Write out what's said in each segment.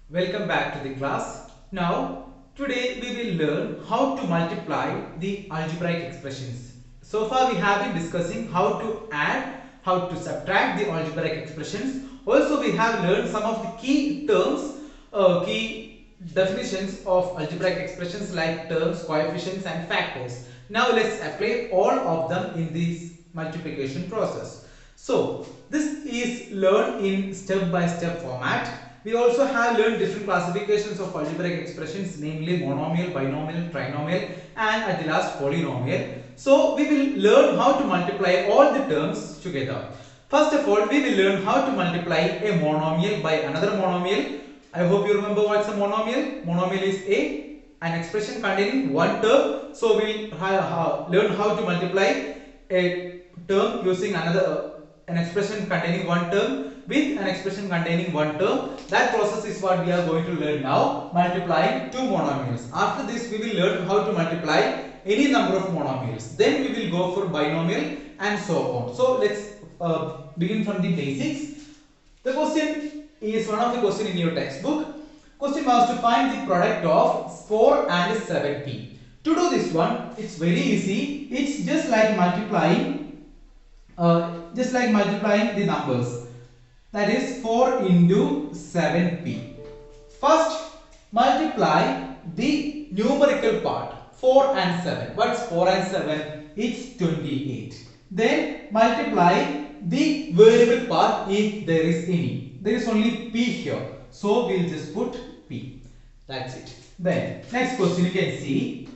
Welcome back to the class. Now, today we will learn how to multiply the algebraic expressions. So far we have been discussing how to add, how to subtract the algebraic expressions. Also we have learned some of the key terms, key definitions of algebraic expressions like terms, coefficients and factors. Now let's apply all of them in this multiplication process. So this is learned in step-by-step format. We also have learned different classifications of algebraic expressions, namely monomial, binomial, trinomial, and at the last polynomial. So we will learn how to multiply all the terms together. First of all, we will learn how to multiply a monomial by another monomial. I hope you remember what's a monomial. Monomial is an expression containing one term. So we will learn how to multiply a term using an expression containing one term with an expression containing one term. That process is what we are going to learn now, multiplying two monomials. After this we will learn how to multiply any number of monomials. Then we will go for binomial and so on. So let's begin from the basics. The question is one of the question in your textbook. Question was to find the product of 4 and 7p. To do this one, it's very easy. It's just like multiplying the numbers. That is 4 into 7p. First, multiply the numerical part 4 and 7. What's 4 and 7? It's 28. Then multiply the variable part if there is any. There is only p here. So we'll just put p. That's it. Then next question you can see.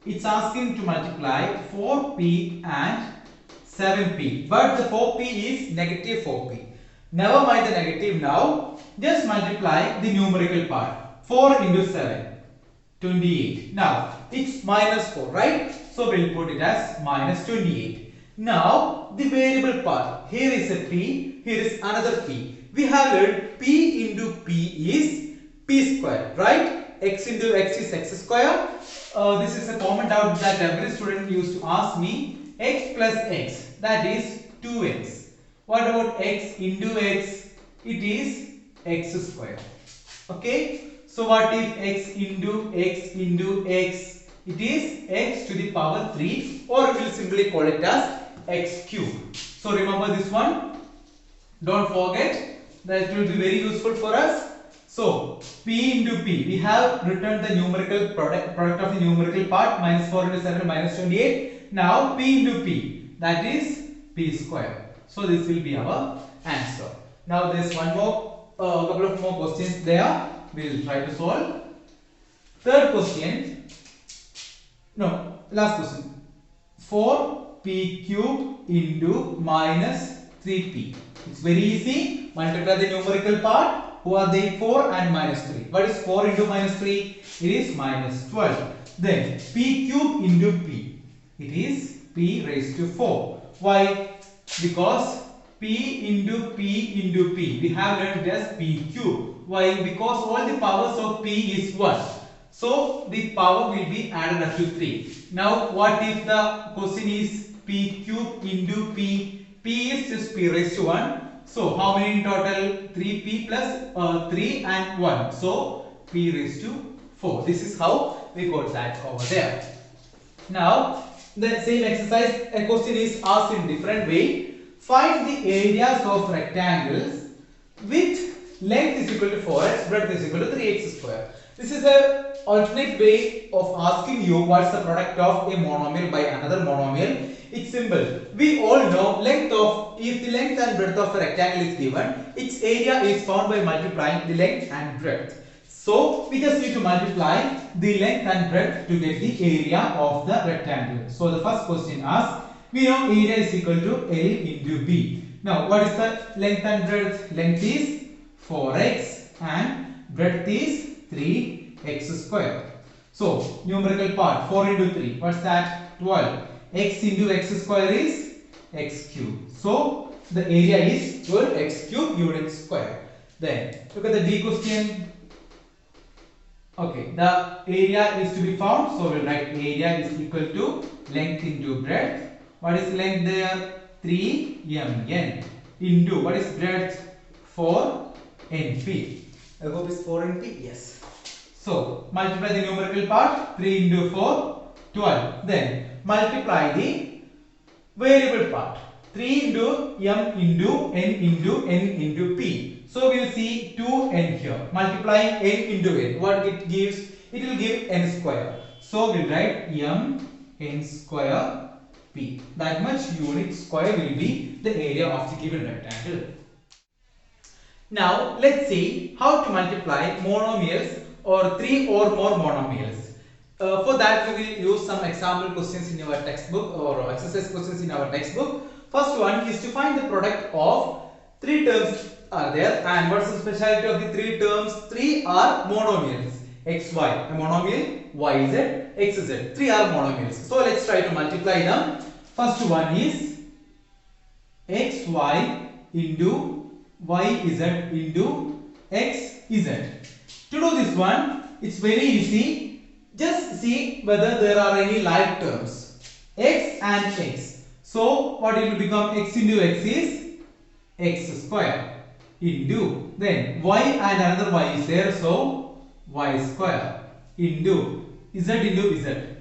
It's asking to multiply 4p and 7p. But the 4p is negative 4p. Never mind the negative now. Just multiply the numerical part. 4 into 7. 28. Now, it's minus 4, right? So, we'll put it as minus 28. Now, the variable part. Here is a p. Here is another p. We have learned p into p is p square, right? X into x is x square. This is a common doubt that every student used to ask me. X plus x, that is 2x. What about x into x? It is x square. Okay. So what if x into x into x? It is x to the power 3, or we will simply call it as x cube. So remember this one. Don't forget. That will be very useful for us. So p into p. We have written the numerical product of the numerical part, minus 4 into 7 minus 28. Now p into p. That is p square. So this will be our answer. Now there is one more, couple of more questions there. We will try to solve. Third question. No, last question. 4p cube into minus 3p. It's very easy. Multiply the numerical part. Who are they? 4 and minus 3. What is 4 into minus 3? It is minus 12. Then p cube into p. It is p raised to 4. Why? Because p into p into p. We have learned it as p cube. Why? Because all the powers of p is 1. So the power will be added up to 3. Now what if the question is p cube into p? P is just p raised to 1. So how many in total? 3p plus 3 and 1. So p raised to 4. This is how we got that over there. Now the same exercise, a question is asked in different way. Find the areas of rectangles with length is equal to 4x, breadth is equal to 3x square. This is a alternate way of asking you what's the product of a monomial by another monomial. It's simple. We all know if the length and breadth of a rectangle is given, its area is found by multiplying the length and breadth. So we just need to multiply the length and breadth to get the area of the rectangle. So the first question asks, we know area is equal to L into B. Now what is the length and breadth? Length is 4x and breadth is 3x square. So numerical part 4 into 3. What's that? 12. X into x square is x cube. So the area is 12x cube unit square. Then look at the D question. Okay, the area is to be found. So we'll write area is equal to length into breadth. What is length there? 3 mn into what is breadth? 4 np. I hope it's 4 in P. Yes. So multiply the numerical part. 3 into 4, 12. Then multiply the variable part. 3 into m into n into n into p. So we will see 2n here. Multiplying n into n. What it gives? It will give n square. So we'll write m n square p. That much unit square will be the area of the given rectangle. Now let's see how to multiply monomials or 3 or more monomials. For that we will use some example questions in our textbook or exercise questions in our textbook. First one is to find the product of 3 terms are there, and what's the speciality of the 3 terms? 3 are monomials. X, Y, a monomial, Y, Z, X, Z. 3 are monomials. So let's try to multiply them. First one is X, Y into Y, Z into X, Z. To do this one, it's very easy. Just see whether there are any like terms. X and X. So what it will become? X into X is X square into, then Y and another Y is there, so Y square into Z into Z,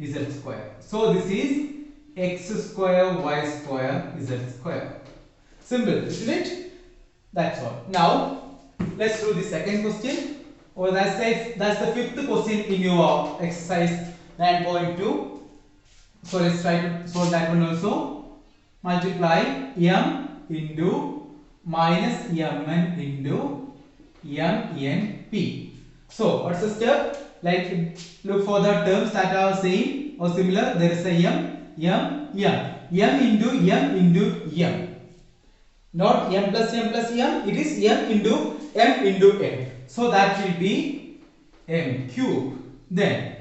Z square. So this is X square Y square Z square. Simple, isn't it? That's all. Now let's do the second question. Or that's the fifth question in your exercise 9.2. So let's try to solve that one also. Multiply m into minus mn into mnp. So what's the step? Like look for the terms that are same or similar. There is a m into m. Not m plus m. It is m into n. So that will be m cube. Then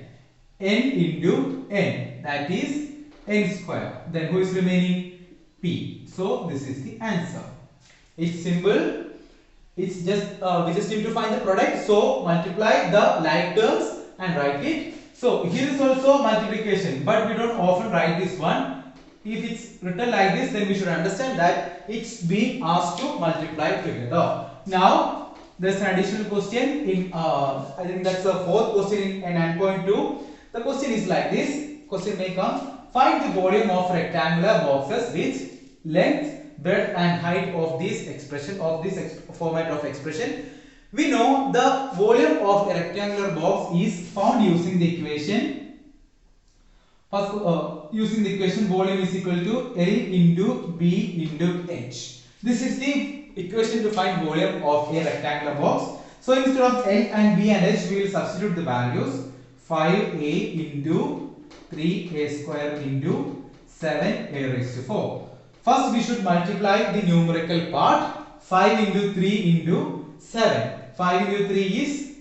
n into n. That is n square. Then who is remaining? P. So this is the answer. It's simple. It's just we just need to find the product. So multiply the like terms and write it. So here is also multiplication, but we don't often write this one. If it's written like this, then we should understand that it's being asked to multiply together. Now there's an additional question in I think that's the fourth question in 9.2. The question is like this. Question may come. Find the volume of rectangular boxes with length, breadth and height of this expression, of this format of expression. We know the volume of a rectangular box is found using the equation. First, using the equation volume is equal to L into B into H. This is the equation to find volume of a rectangular box. So instead of L and B and H, we will substitute the values. 5a into 3a square into 7a raised to 4. First we should multiply the numerical part. 5 into 3 into 7. 5 into 3 is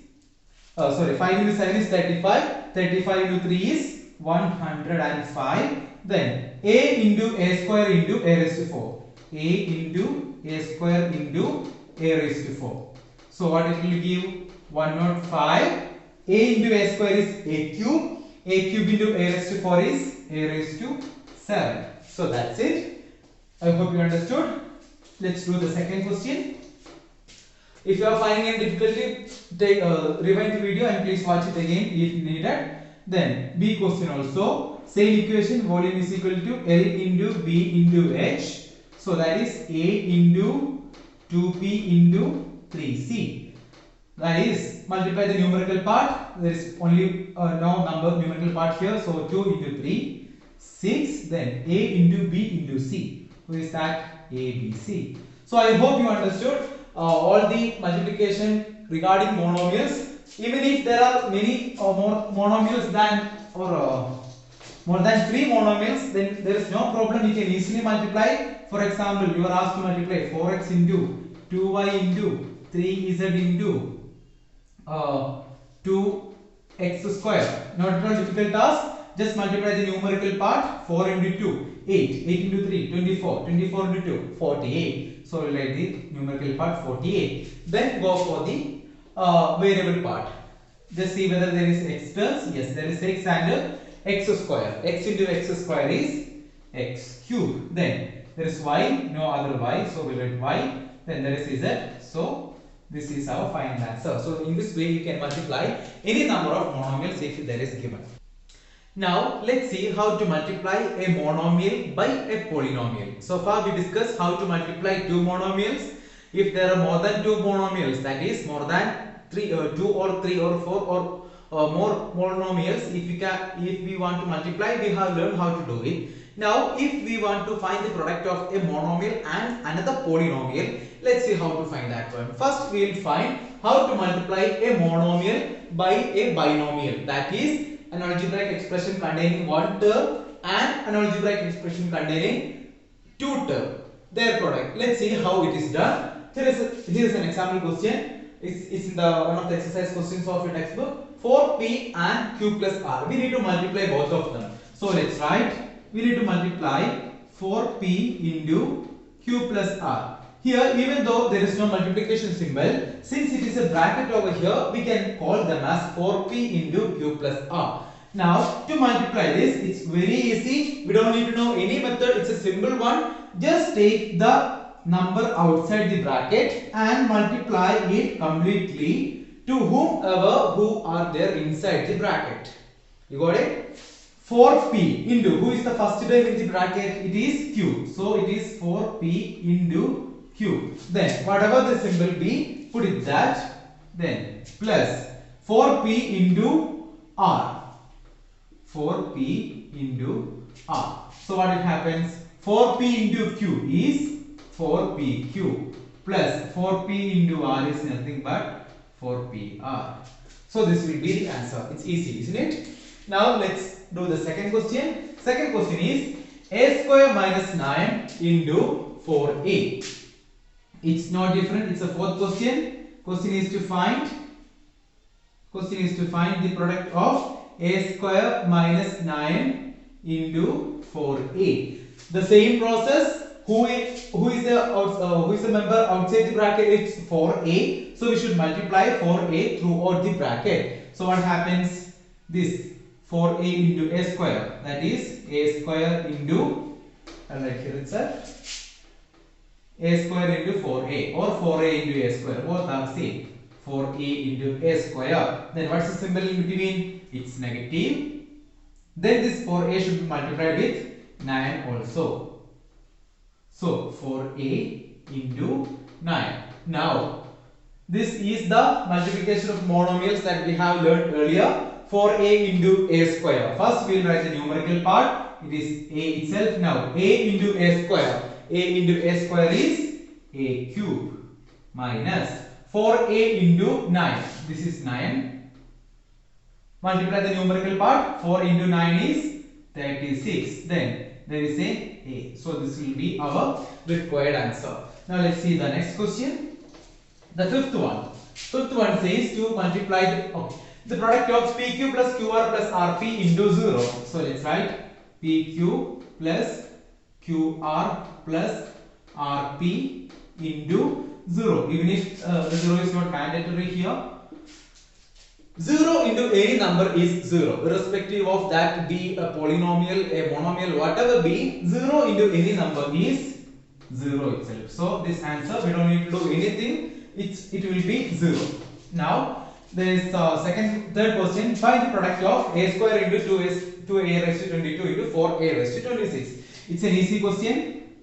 5 into 7 is 35. 35 into 3 is 105. Then a into a square into a raised to 4. A into a square into a raised to 4. So what it will give? 105. A into a square is a cube. A cube into a raised to 4 is a raised to 7. So that's it. I hope you understood. Let's do the second question. If you are finding any difficulty, rewind the video and please watch it again if needed. Then B question also. Same equation, volume is equal to L into B into H. So that is A into 2P into 3C. That is, multiply the numerical part. There is only no number numerical part here. So 2 into 3, 6. Then A into B into C. Who is that? A, B, C. So I hope you understood all the multiplication regarding monomials. Even if there are many or more monomials than more than 3 monomials, then there is no problem. You can easily multiply. For example, you are asked to multiply 4x into 2y into 3z into 2x square. Not at all difficult task. Just multiply the numerical part. 4 into 2, 8. 8 into 3, 24. 24 into 2, 48. So we'll write the numerical part 48. Then go for the variable part. Just see whether there is x terms. Yes, there is x and x square. X into x square is x cube. Then there is y, no other y. So we'll write y. Then there is z. So This is our final answer. So in this way you can multiply any number of monomials if there is given. Now let's see how to multiply a monomial by a polynomial. So far we discussed how to multiply two monomials. If there are more than two monomials, that is more than two or three or four or more monomials, if we want to multiply, we have learned how to do it. Now if we want to find the product of a monomial and another polynomial, let's see how to find that one. First we will find how to multiply a monomial by a binomial, that is an algebraic expression containing one term and an algebraic expression containing two terms, their product. Let's see how it is done. Here is an example question. It's in the one of the exercise questions of your textbook. 4p and q plus r. We need to multiply both of them. So let's write. We need to multiply 4p into q plus r. Here, even though there is no multiplication symbol, since it is a bracket over here, we can call them as 4p into q plus r. Now, to multiply this, it's very easy. We don't need to know any method. It's a simple one. Just take the number outside the bracket and multiply it completely to whomever who are there inside the bracket. You got it? 4p into, who is the first term in the bracket? It is q. So it is 4p into q. Then whatever the symbol be, put it that. Then plus 4p into r. 4p into r. So what it happens? 4p into q is 4pq plus 4p into r is nothing but 4pr. So this will be the answer. It's easy, isn't it? Now let's do the second question. Second question is a square minus 9 into 4a. It's no different. It's a fourth question. Question is to find the product of a square minus 9 into 4a. The same process. Who is the member outside the bracket? It's 4a. So we should multiply 4a throughout the bracket. So what happens? This 4a into a square. That is a square into, I'll write here itself, a square into 4a or 4a into a square. Both are same. 4a into a square. Then what's the symbol in between? It's negative. Then this 4a should be multiplied with 9 also. So 4a into 9. Now this is the multiplication of monomials that we have learned earlier. 4a into a square. First we will write the numerical part. It is a itself. Now a into a square. A into a square is a cube minus 4a into 9. This is 9. Multiply the numerical part. 4 into 9 is 36. Then there is a. So this will be our required answer. Now let's see the next question. The fifth one. Fifth one says to multiply the product of pq plus qr plus rp into 0. So let's write pq plus qr plus rp into 0. Even if the 0 is not mandatory here. 0 into any number is 0, irrespective of that be a polynomial, a monomial, whatever be, 0 into any number is 0 itself. So this answer, we don't need to do anything, it will be 0. Now there is third question. Find the product of a square into 2a raised to 22 into 4a raised to 26. It's an easy question.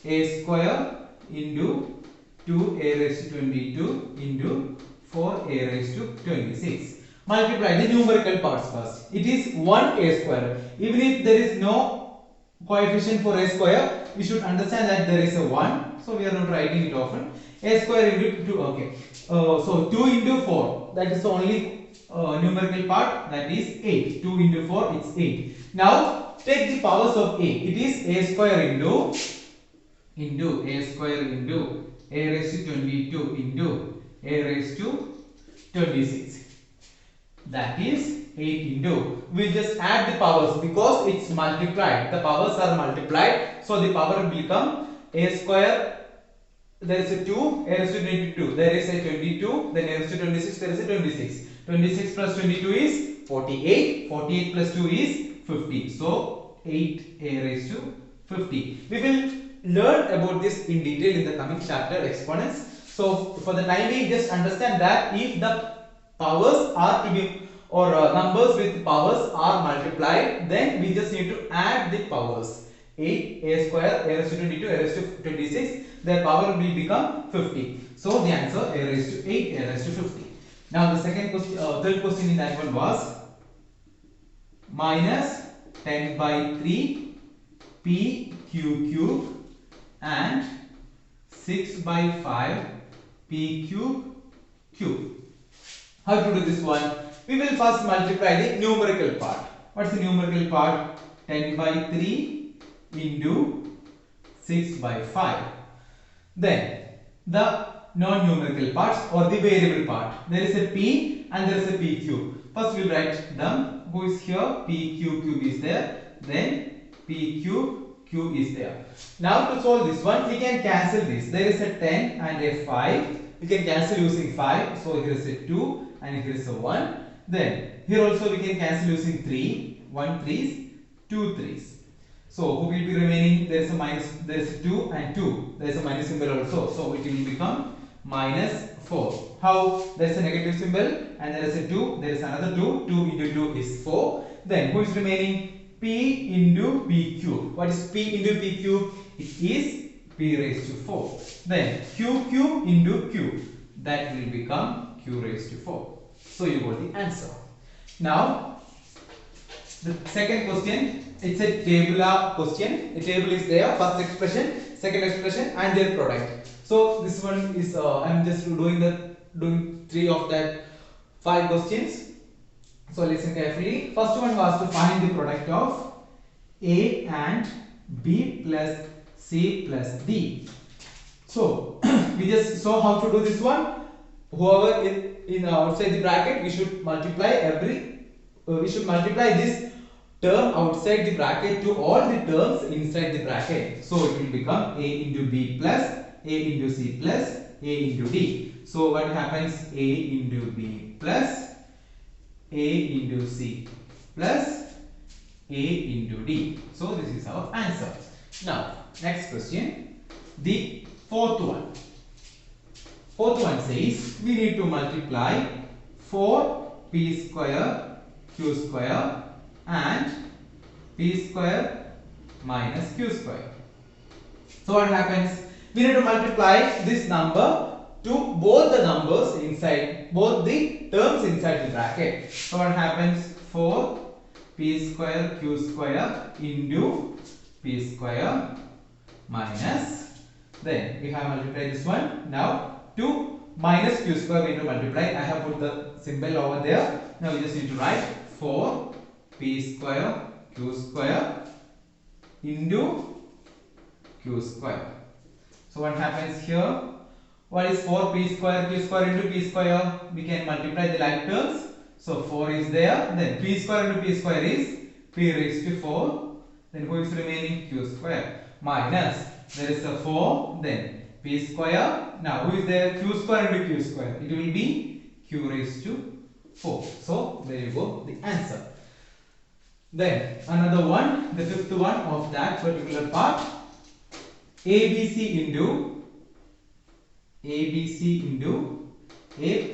A square into 2a raised to 22 into 4a raised to 26. Multiply the numerical parts first. It is 1a square. Even if there is no coefficient for a square, we should understand that there is a 1. So we are not writing it often. A square into 2. Okay. So 2 into 4. That is the only numerical part. That is 8. 2 into 4. It's 8. Now take the powers of a. It is a square into a square into a raised to 22 into a raised to 26. That is 8 into. We just add the powers because it's multiplied. The powers are multiplied. So the power will become a square. There is a 2, a raised to 22. There is a 22. Then a raised to 26. There is a 26. 26 plus 22 is 48. 48 plus 2 is 50. So 8 a raised to 50. We will learn about this in detail in the coming chapter, exponents. So for the time being, just understand that if the powers are to be or numbers with powers are multiplied, then we just need to add the powers. 8 a square a raised to 22 a raised to 26, their power will become 50. So the answer a raised to 8 a raised to 50. Now the second question, third question in that one was minus 10 by 3 p q cube and 6 by 5 p cube cube. How to do this one? We will first multiply the numerical part. What's the numerical part? 10 by 3 into 6 by 5. Then the non-numerical parts or the variable part. There is a p and there is a p cube. First we will write them. Who is here? P q cube is there. Then p cube is there. Now to solve this one, we can cancel this. There is a 10 and a 5. We can cancel using 5. So here is a 2 and here is a 1. Then here also we can cancel using 3. 1 3s, 2 3s. So who will be remaining? There is a minus, there is a 2 and 2. There is a minus symbol also. So it will become minus 4. How? There is a negative symbol and there is a 2. There is another 2. 2 into 2 is 4. Then who is remaining? P into p cube. What is p into p cube? It is p raised to 4. Then q cube into q. That will become q raised to 4. So you got the answer. Now the second question, it's a tabular question. The table is there, first expression, second expression and their product. So this one is I'm just doing 3 of that 5 questions. So listen carefully. First one was to find the product of a and b plus c plus d. So we just saw how to do this one. Whoever in outside the bracket, we should multiply this term outside the bracket to all the terms inside the bracket. So it will become a into b plus a into c plus a into d. So what happens? A into b plus a into c plus a into d. So this is our answer. Now next question, the fourth one. Fourth one says we need to multiply 4p square q square and p square minus q square. So what happens? We need to multiply this number to both the numbers inside, both the terms inside the bracket. So what happens? 4 p square q square into p square minus, then we have multiplied this one. Now 2 minus q square we need to multiply. I have put the symbol over there. Now we just need to write 4 p square q square into q square. So what happens here? What is 4p square q square into p square? We can multiply the like terms. So 4 is there. Then p square into p square is p raised to 4. Then who is remaining? Q square minus, there is a 4. Then p square. Now who is there? Q square into q square. It will be q raised to 4. So there you go, the answer. Then another one, the fifth one of that particular part. ABC into a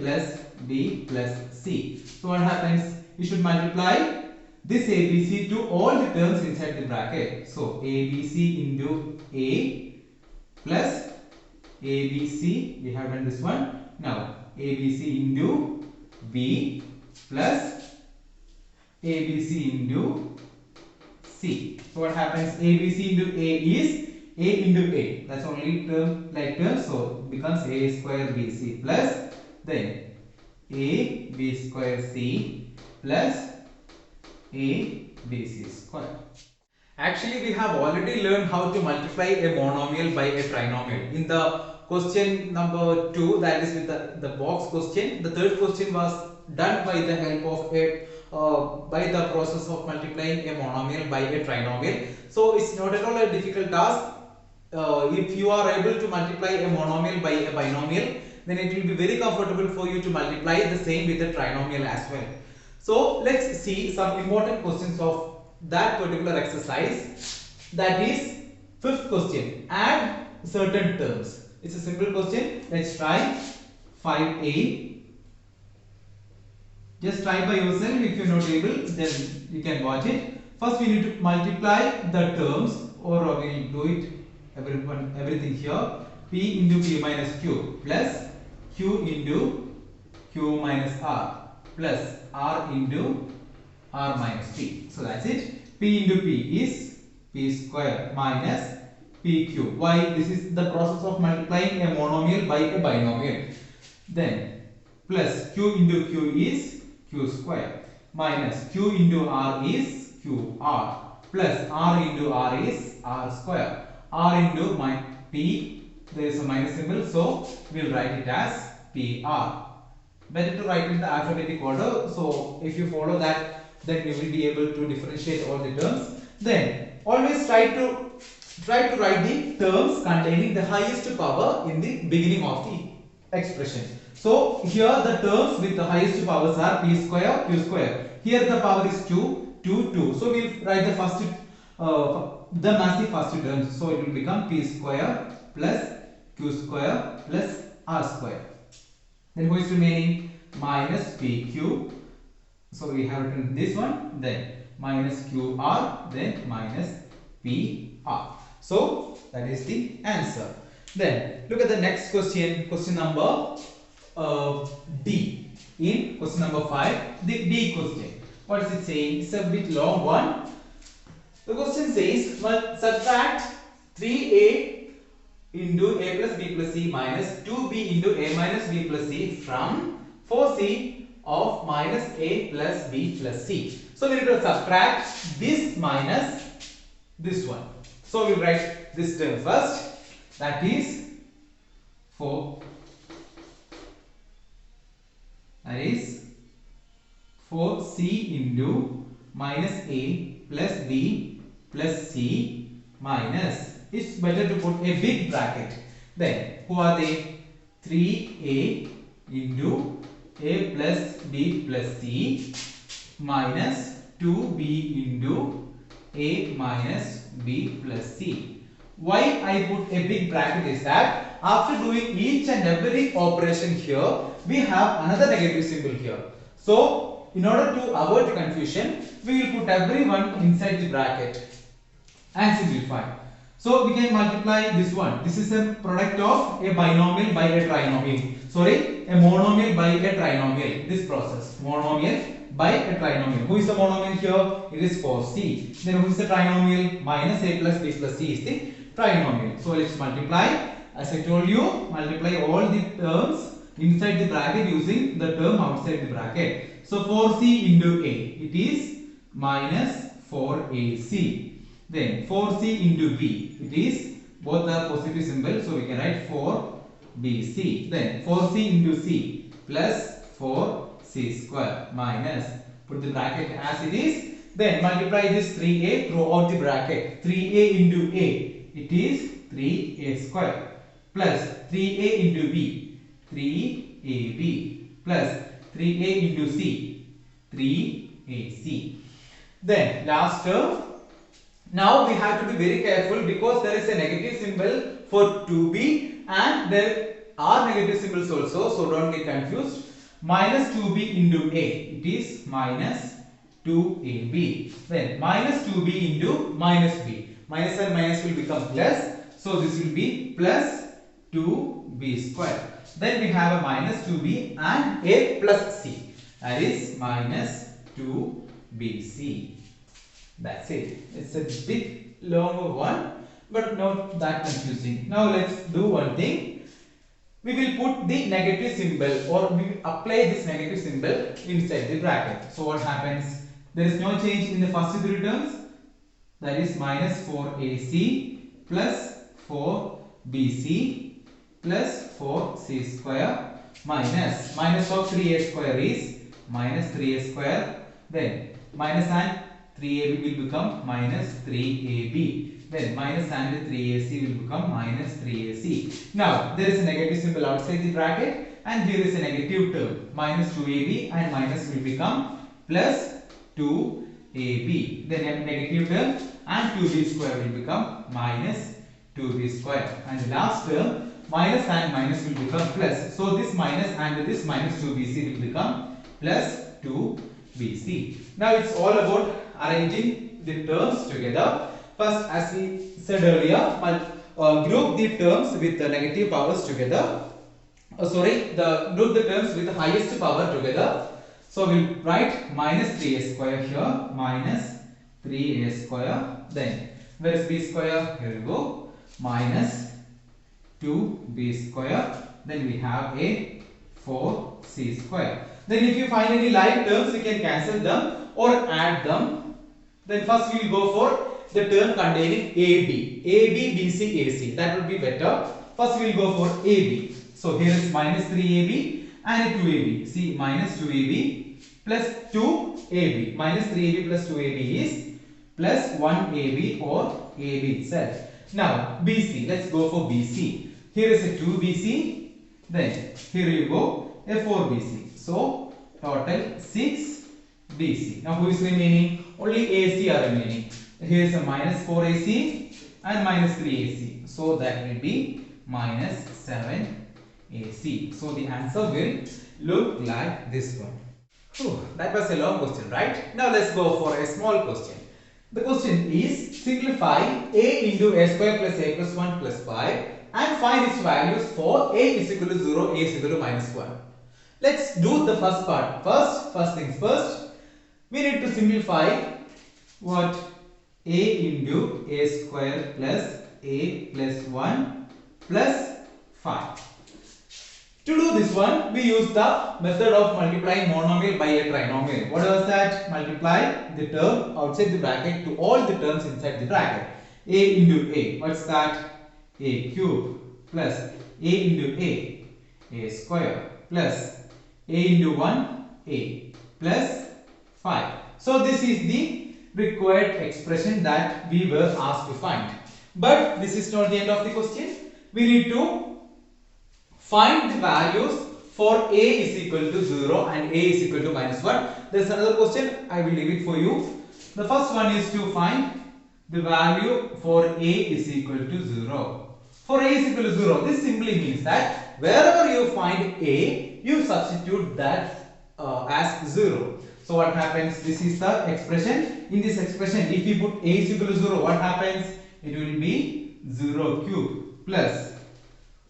plus b plus c. So what happens? You should multiply this ABC to all the terms inside the bracket. So ABC into a plus ABC, we have done this one. Now ABC into b plus ABC into c. So what happens? ABC into a is a into a. That's only term like term. So it becomes a square bc plus then a b square c plus a bc square. Actually, we have already learned how to multiply a monomial by a trinomial. In the question number 2, that is with the box question, the third question was done by the help of a by the process of multiplying a monomial by a trinomial. So it's not at all a difficult task. If you are able to multiply a monomial by a binomial, then it will be very comfortable for you to multiply the same with a trinomial as well. So let's see some important questions of that particular exercise. That is fifth question, add certain terms. It's a simple question. Let's try 5a. Just try by yourself. If you're not able, then you can watch it. First, we need to multiply the terms, or we will do it everything here. P into P minus Q plus Q into Q minus R plus R into R minus P. So that's it. P into P is P square minus PQ. Why? This is the process of multiplying a monomial by a binomial. Then plus Q into Q is Q square minus Q into R is QR plus R into R is R square. R into my P, there is a minus symbol, so we will write it as PR. Better to write in the alphabetic order. So if you follow that, then you will be able to differentiate all the terms. Then always try to write the terms containing the highest power in the beginning of the expression. So here the terms with the highest powers are P square, Q square. Here the power is 2, 2, 2. So we will write the first them as the first terms. So it will become P square plus Q square plus R square. Then who is remaining? Minus PQ. So we have written this one. Then minus QR. Then minus PR. So that is the answer. Then look at the next question. Question number D. In question number 5, the D question. What is it saying? It's a bit long one. The question says, subtract 3a into a plus b plus c minus 2b into a minus b plus c from 4c of minus a plus b plus c. So we need to subtract this minus this one. So we will write this term first. That is 4. That is 4c into minus a plus b plus c minus, it's better to put a big bracket. Then who are they? 3a into a plus b plus c minus 2b into a minus b plus c. Why I put a big bracket is that after doing each and every operation here, we have another negative symbol here. So in order to avoid confusion, we will put everyone inside the bracket and simplify. So we can multiply this one. This is a product of a binomial by a trinomial. Sorry, a monomial by a trinomial. This process, monomial by a trinomial. Who is the monomial here? It is 4c. Then who is the trinomial? Minus a plus b plus c is the trinomial. So let's multiply. As I told you, multiply all the terms inside the bracket using the term outside the bracket. So 4c into a, it is minus 4ac. Then 4c into b, it is both are positive symbols, so we can write 4bc. Then 4c into c plus 4c square minus, put the bracket as it is. Then multiply this 3a throughout the bracket. 3a into a, it is 3a square plus 3a into b, 3ab plus 3a into c, 3ac. Then last term. Now we have to be very careful because there is a negative symbol for 2b and there are negative symbols also, so don't get confused. Minus 2b into a, it is minus 2ab. Then minus 2b into minus b. Minus and minus will become plus, so this will be plus 2b square. Then we have a minus 2b and a plus c, that is minus 2bc. That's it. It's a bit longer one, but not that confusing. Now let's do one thing. We will put the negative symbol, or we will apply this negative symbol inside the bracket. So what happens? There is no change in the first three terms. That is minus 4ac plus 4bc plus 4c square minus of 3a square is minus 3a square. Then minus and 3ab will become minus 3ab. Then minus and 3ac will become minus 3ac. Now there is a negative symbol outside the bracket and here is a negative term. Minus 2ab and minus will become plus 2ab. Then a negative term and 2b square will become minus 2b square. And the last term minus and minus will become plus. So this minus and this minus 2bc will become plus 2bc. Now it's all about arranging the terms together. First, as we said earlier, group the terms with the negative powers together. Group the terms with the highest power together. So we'll write minus 3a square here, minus 3a square. Then where is b square? Here we go, minus 2b square. Then we have a 4c square. Then if you find any like terms, you can cancel them or add them. Then first we will go for the term containing AB, BC, AC. That would be better. First we will go for AB. So here is minus 3AB and 2AB. See, minus 2AB plus 2AB. Minus 3AB plus 2AB is plus 1AB or AB itself. Now BC, let's go for BC. Here is a 2BC. Then here you go a 4BC. So total 6BC. Now who is remaining? Only AC are remaining. Here is a minus 4AC and minus 3AC. So that will be minus 7AC. So the answer will look like this one. That was a long question, right? Now let's go for a small question. The question is, simplify a into a square plus a plus 1 plus 5 and find its values for a is equal to 0, a is equal to minus 1. Let's do the first part. First things first, we need to simplify what? A into a square plus a plus 1 plus 5. To do this one, we use the method of multiplying monomial by a trinomial. What was that? Multiply the term outside the bracket to all the terms inside the bracket. A into a. What's that? A cube plus a into a square plus a into 1, a plus 5. So this is the required expression that we were asked to find. But this is not the end of the question. We need to find the values for a is equal to 0 and a is equal to minus 1. There is another question. I will leave it for you. The first one is to find the value for a is equal to 0. For a is equal to 0, this simply means that wherever you find a, you substitute that as 0. So what happens? This is the expression. In this expression, if you put a is equal to 0, what happens? It will be 0 cube plus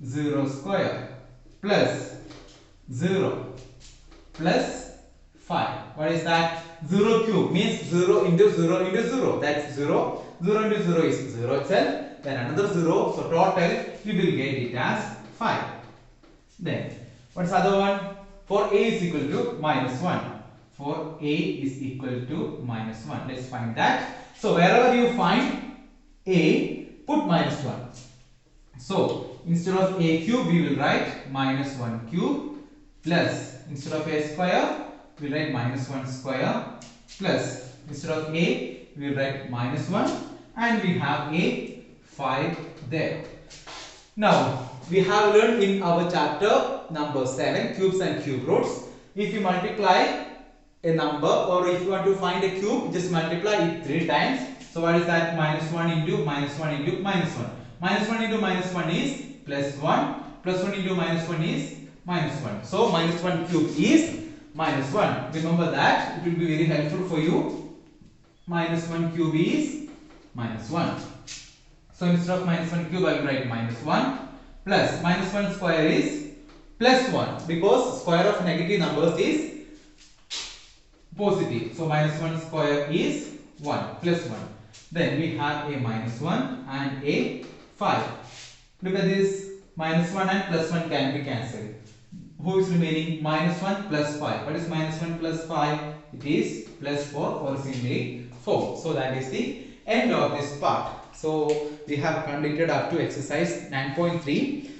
0 square plus 0 plus 5. What is that? 0 cube means 0 into 0 into 0. That's 0. 0 into 0 is 0 itself. Then another 0. So total we will get it as 5. Then what's the other one? For a is equal to minus 1. For a is equal to minus 1. Let's find that. So wherever you find a, put minus 1. So instead of a cube, we will write minus 1 cube plus instead of a square, we will write minus 1 square plus instead of a, we will write minus 1 and we have a 5 there. Now we have learned in our chapter number 7 cubes and cube roots. If you multiply a number or if you want to find a cube, just multiply it 3 times. So what is that? Minus 1 into minus 1 into minus 1. Minus 1 into minus 1 is plus 1. Plus 1 into minus 1 is minus 1. So minus 1 cube is minus 1. Remember that. It will be very helpful for you. Minus 1 cube is minus 1. So instead of minus 1 cube, I will write minus 1 plus minus 1 square is plus 1 because square of negative numbers is positive. So minus 1 square is 1 plus 1. Then we have a minus 1 and a 5. Look at this. Minus 1 and plus 1 can be cancelled. Who is remaining? Minus 1 plus 5. What is minus 1 plus 5? It is plus 4 or simply 4. So that is the end of this part. So we have completed up to exercise 9.3.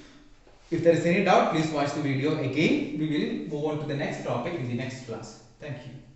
If there is any doubt, please watch the video again. We will move on to the next topic in the next class. Thank you.